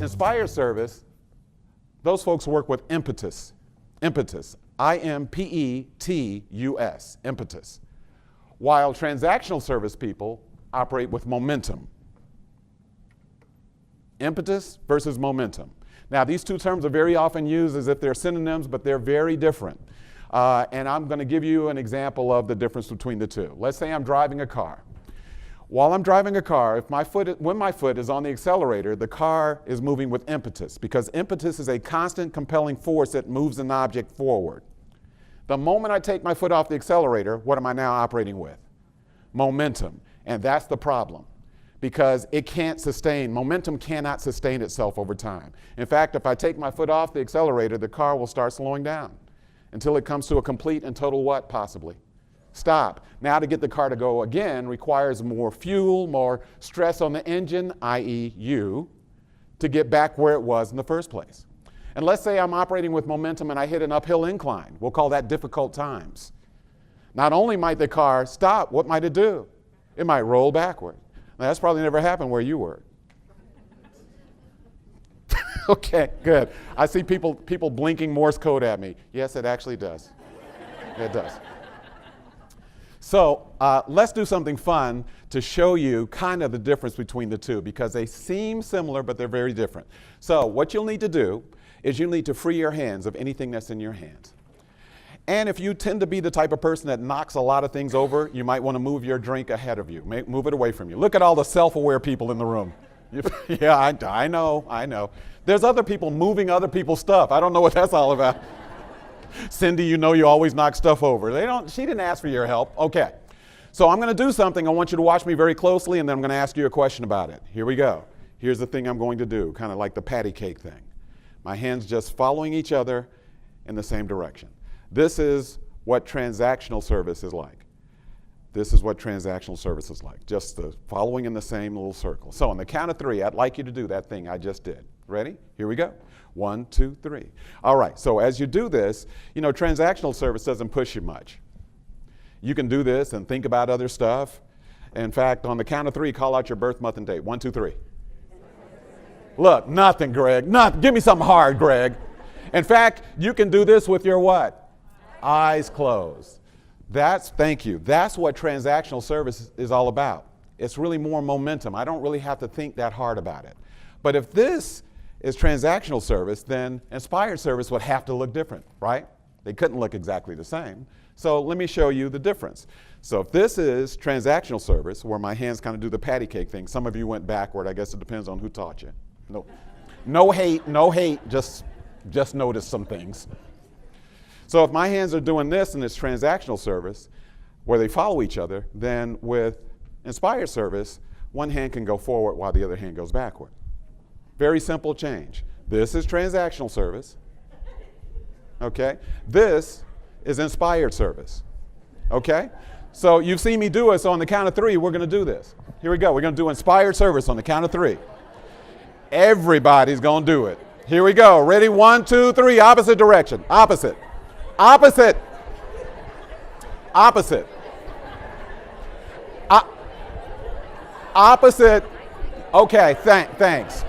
Inspire service, those folks work with Impetus. Impetus. I-M-P-E-T-U-S. Impetus. While transactional service people operate with momentum. Impetus versus momentum. Now, these two terms are very often used as if they're synonyms, but they're very different. And I'm going to give you an example of the difference between the two. Let's say I'm driving a car. While I'm driving a car, when my foot is on the accelerator, the car is moving with impetus, because impetus is a constant compelling force that moves an object forward. The moment I take my foot off the accelerator, what am I now operating with? Momentum. And that's the problem, because it can't sustain. Momentum cannot sustain itself over time. In fact, if I take my foot off the accelerator, the car will start slowing down until it comes to a complete and total what, possibly? Stop. Now, to get the car to go again requires more fuel, more stress on the engine, i.e. you, to get back where it was in the first place. And let's say I'm operating with momentum and I hit an uphill incline. We'll call that difficult times. Not only might the car stop, what might it do? It might roll backward. Now, that's probably never happened where you were. Okay, good. I see people blinking Morse code at me. Yes, it actually does. It does. So let's do something fun to show you kind of the difference between the two, because they seem similar, but they're very different. So what you'll need to do is you'll need to free your hands of anything that's in your hands. And if you tend to be the type of person that knocks a lot of things over, you might want to move your drink ahead of you. Move it away from you. Look at all the self-aware people in the room. Yeah, I know. There's other people moving other people's stuff. I don't know what that's all about. Cindy, you know you always knock stuff over. She didn't ask for your help. Okay. So I'm going to do something. I want you to watch me very closely, and then I'm going to ask you a question about it. Here we go. Here's the thing I'm going to do, kind of like the patty cake thing. My hands just following each other in the same direction. This is what transactional service is like. This is what transactional service is like, just the following in the same little circle. So on the count of three, I'd like you to do that thing I just did. Ready? Here we go. 1, 2, 3. All right, so as you do this, transactional service doesn't push you much. You can do this and think about other stuff. In fact, on the count of three, call out your birth month and date. 1, 2, 3. Look, nothing, Greg. Nothing. Give me something hard, Greg. In fact, you can do this with your what? Eyes closed. Thank you. That's what transactional service is all about. It's really more momentum. I don't really have to think that hard about it. But if this is transactional service, then inspired service would have to look different, right? They couldn't look exactly the same. So let me show you the difference. So if this is transactional service, where my hands kind of do the patty cake thing, some of you went backward. I guess it depends on who taught you. No hate, just notice some things. So if my hands are doing this and it's transactional service, where they follow each other, then with inspired service, one hand can go forward while the other hand goes backward. Very simple change. This is transactional service. Okay? This is inspired service. Okay? So you've seen me do it, so on the count of three, we're going to do this. Here we go. We're going to do inspired service on the count of three. Everybody's going to do it. Here we go. Ready? 1, 2, 3. Opposite direction. Opposite. Opposite. Opposite. Opposite. Okay, thanks.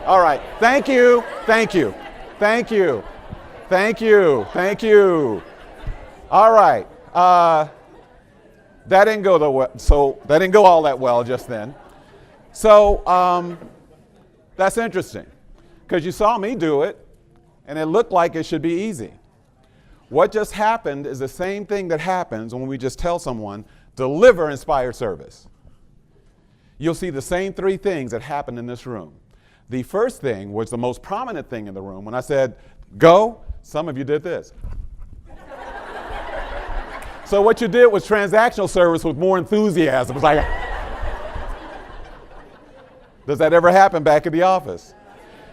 All right. Thank you. Thank you. Thank you. Thank you. Thank you. All right. That didn't go that didn't go all that well just then. So that's interesting, because you saw me do it, and it looked like it should be easy. What just happened is the same thing that happens when we just tell someone, deliver inspired service. You'll see the same three things that happened in this room. The first thing was the most prominent thing in the room. When I said, go, some of you did this. So what you did was transactional service with more enthusiasm. It was like, does that ever happen back at the office?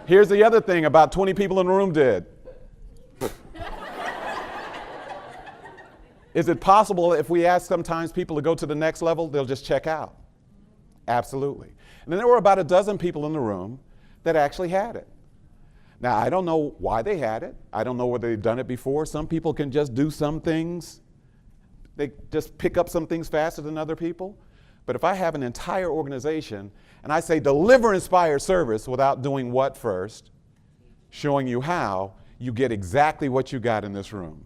Here's the other thing about 20 people in the room did. Is it possible if we ask sometimes people to go to the next level, they'll just check out? Absolutely. And then there were about a dozen people in the room that actually had it. Now, I don't know why they had it. I don't know whether they've done it before. Some people can just do some things. They just pick up some things faster than other people. But if I have an entire organization and I say deliver inspired service without doing what first? Showing you how, you get exactly what you got in this room.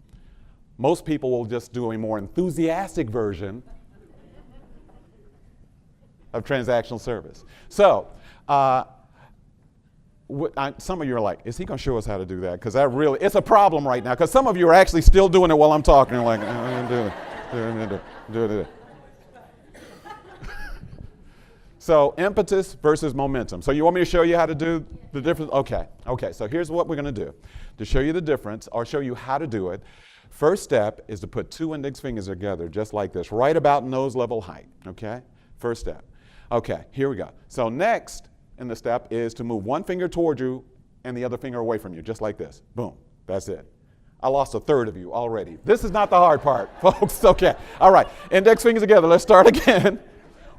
Most people will just do a more enthusiastic version of transactional service. So, some of you are like, is he going to show us how to do that? Because it's a problem right now. Because some of you are actually still doing it while I'm talking. You're like, do it. So, impetus versus momentum. So, you want me to show you how to do the difference? Okay. So, here's what we're going to do. To show you the difference, or show you how to do it, first step is to put two index fingers together, just like this, right about nose level height. Okay? First step. Okay, here we go. So, next in the step is to move one finger toward you and the other finger away from you, just like this. Boom. That's it. I lost a third of you already. This is not the hard part, folks. Okay. All right. Index fingers together. Let's start again.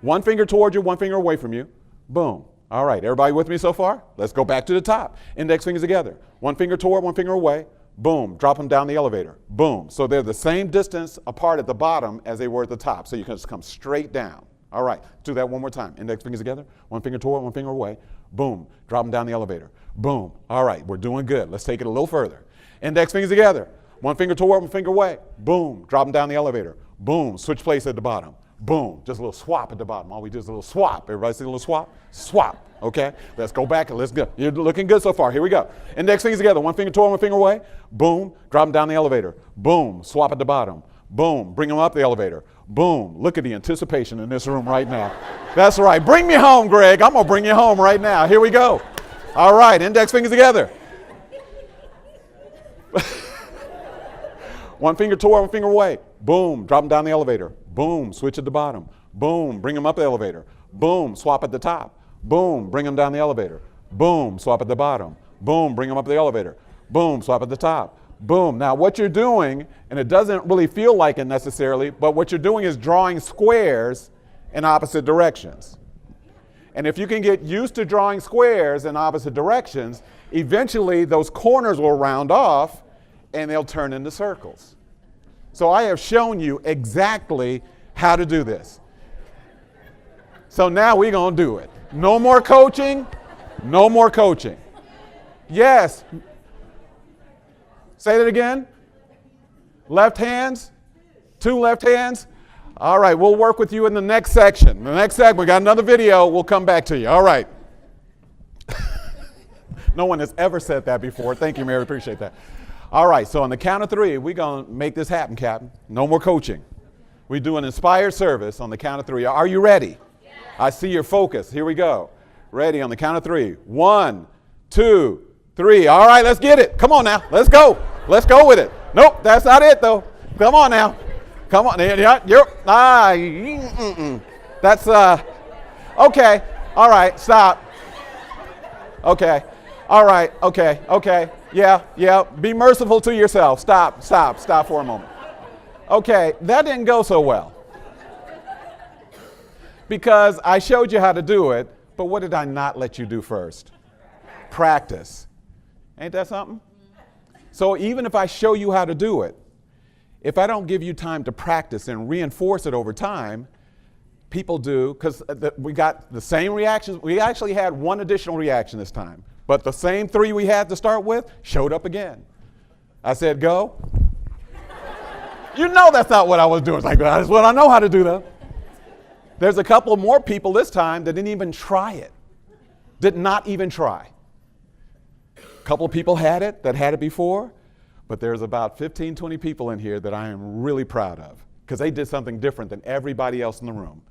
One finger toward you, one finger away from you. Boom. All right. Everybody with me so far? Let's go back to the top. Index fingers together. One finger toward, one finger away. Boom. Drop them down the elevator. Boom. So they're the same distance apart at the bottom as they were at the top. So you can just come straight down. All right, do that one more time. Index fingers together, one finger toward, one finger away. Boom, drop them down the elevator. Boom. All right, we're doing good. Let's take it a little further. Index fingers together, one finger toward, one finger away. Boom, drop them down the elevator. Boom, switch place at the bottom. Boom, just a little swap at the bottom. All we do is a little swap. Everybody see a little swap? Swap, okay? Let's go back and let's go. You're looking good so far. Here we go. Index fingers together, one finger toward, one finger away. Boom, drop them down the elevator. Boom, swap at the bottom. Boom, bring them up the elevator. Boom, look at the anticipation in this room right now. That's right, bring me home, Greg. I'm gonna bring you home right now. Here we go. All right, index fingers together. One finger toward, one finger away. Boom, drop them down the elevator. Boom, switch at the bottom. Boom, bring them up the elevator. Boom, swap at the top. Boom, bring them down the elevator. Boom, swap at the bottom. Boom, bring them up the elevator. Boom, swap at the top. Boom. Now what you're doing, and it doesn't really feel like it necessarily, but what you're doing is drawing squares in opposite directions. And if you can get used to drawing squares in opposite directions, eventually those corners will round off and they'll turn into circles. So I have shown you exactly how to do this. So now we're going to do it. No more coaching. No more coaching. Yes. Say that again. Left hands. Two left hands. All right, we'll work with you in the next section. The next segment, we got another video. We'll come back to you. All right. No one has ever said that before. Thank you, Mary. Appreciate that. All right, so on the count of three, we're going to make this happen, Captain. No more coaching. We do an inspired service on the count of three. Are you ready? Yes. I see your focus. Here we go. Ready on the count of three. 1, 2, 3. All right, let's get it. Come on now. Let's go. Let's go with it. Nope, that's not it, though. Come on now. Come on. That's, okay. All right, stop. Okay. All right, okay. Yeah. Be merciful to yourself. Stop for a moment. Okay, that didn't go so well. Because I showed you how to do it, but what did I not let you do first? Practice. Ain't that something? So even if I show you how to do it, if I don't give you time to practice and reinforce it over time, people do, because we got the same reactions. We actually had one additional reaction this time, but the same three we had to start with showed up again. I said, go. You know that's not what I was doing. It's like, that's what I know how to do, though. There's a couple more people this time that didn't even try it. Did not even try. A couple of people had it before, but there's about 15, 20 people in here that I am really proud of because they did something different than everybody else in the room.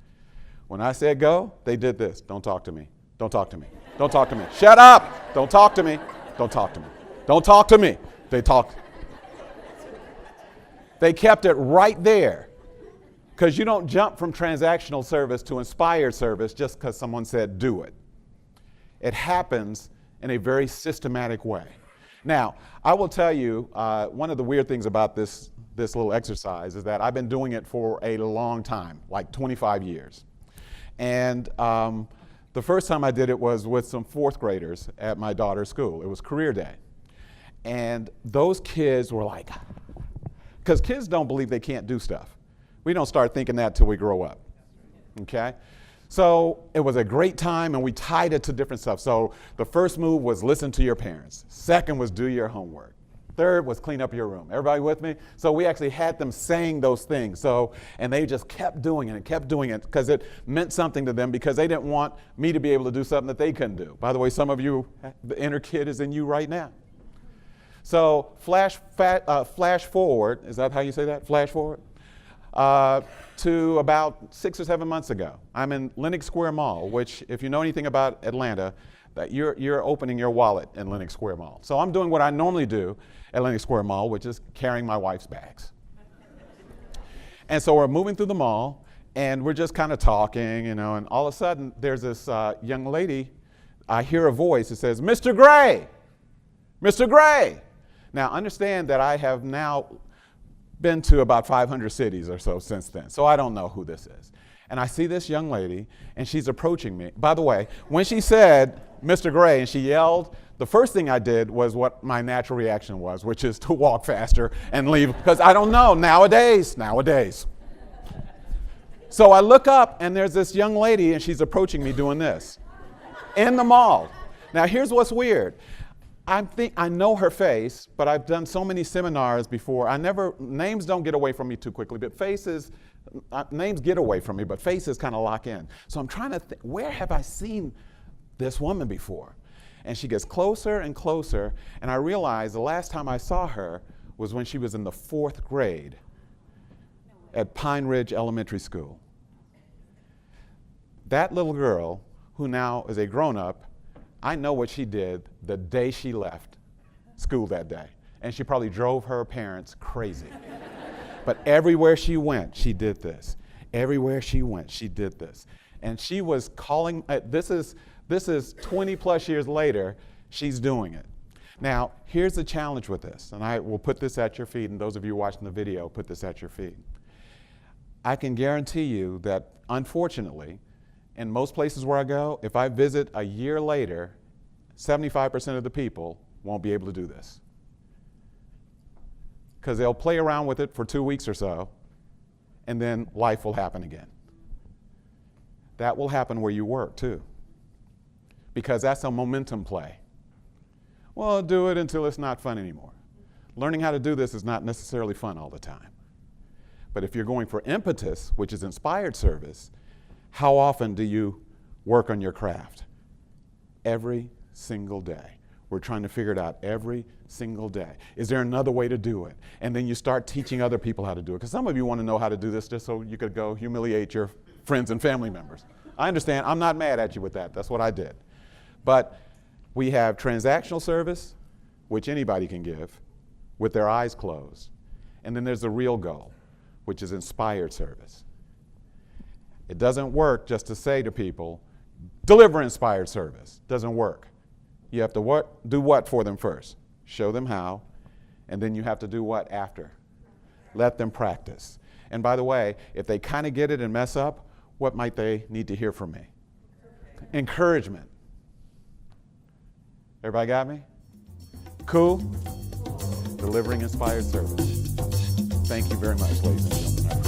When I said go, they did this. Don't talk to me. Don't talk to me. Don't talk to me. Shut up. Don't talk to me. Don't talk to me. Don't talk to me. They talked. They kept it right there because you don't jump from transactional service to inspired service just because someone said do it. It happens in a very systematic way. Now, I will tell you, one of the weird things about this little exercise is that I've been doing it for a long time, like 25 years. And the first time I did it was with some fourth graders at my daughter's school. It was career day. And those kids were like, because kids don't believe they can't do stuff. We don't start thinking that till we grow up, okay? So it was a great time, and we tied it to different stuff. So the first move was listen to your parents. Second was do your homework. Third was clean up your room. Everybody with me? So we actually had them saying those things. So, and they just kept doing it and kept doing it because it meant something to them, because they didn't want me to be able to do something that they couldn't do. By the way, some of you, the inner kid is in you right now. So flash forward, is that how you say that? Flash forward? To about 6 or 7 months ago. I'm in Lenox Square Mall, which, if you know anything about Atlanta, that you're opening your wallet in Lenox Square Mall. So I'm doing what I normally do at Lenox Square Mall, which is carrying my wife's bags. And so we're moving through the mall, and we're just kind of talking, and all of a sudden there's this young lady. I hear a voice that says, "Mr. Gray! Mr. Gray!" Now understand that I have now been to about 500 cities or so since then, so I don't know who this is. And I see this young lady, and she's approaching me. By the way, when she said, "Mr. Gray," and she yelled, the first thing I did was what my natural reaction was, which is to walk faster and leave, because I don't know, nowadays. So I look up, and there's this young lady, and she's approaching me doing this in the mall. Now here's what's weird. I know her face, but I've done so many seminars before. Names don't get away from me too quickly, but names get away from me, but faces kind of lock in. So I'm trying to think, where have I seen this woman before? And she gets closer and closer, and I realize the last time I saw her was when she was in the 4th grade at Pine Ridge Elementary School. That little girl, who now is a grown-up, I know what she did the day she left school that day. And she probably drove her parents crazy. But everywhere she went, she did this. Everywhere she went, she did this. And she was calling, this is 20 plus years later, she's doing it. Now, here's the challenge with this, and I will put this at your feet, and those of you watching the video, put this at your feet. I can guarantee you that, unfortunately, in most places where I go, if I visit a year later, 75% of the people won't be able to do this. Because they'll play around with it for 2 weeks or so, and then life will happen again. That will happen where you work too, because that's a momentum play. Well, do it until it's not fun anymore. Learning how to do this is not necessarily fun all the time. But if you're going for Impetus, which is inspired service, how often do you work on your craft? Every single day. We're trying to figure it out every single day. Is there another way to do it? And then you start teaching other people how to do it. Because some of you want to know how to do this just so you could go humiliate your friends and family members. I understand. I'm not mad at you with that. That's what I did. But we have transactional service, which anybody can give, with their eyes closed. And then there's the real goal, which is inspired service. It doesn't work just to say to people, deliver inspired service. Doesn't work. You have to do what for them first? Show them how, and then you have to do what after? Let them practice. And by the way, if they kind of get it and mess up, what might they need to hear from me? Encouragement. Everybody got me? Cool? Delivering inspired service. Thank you very much, ladies and gentlemen.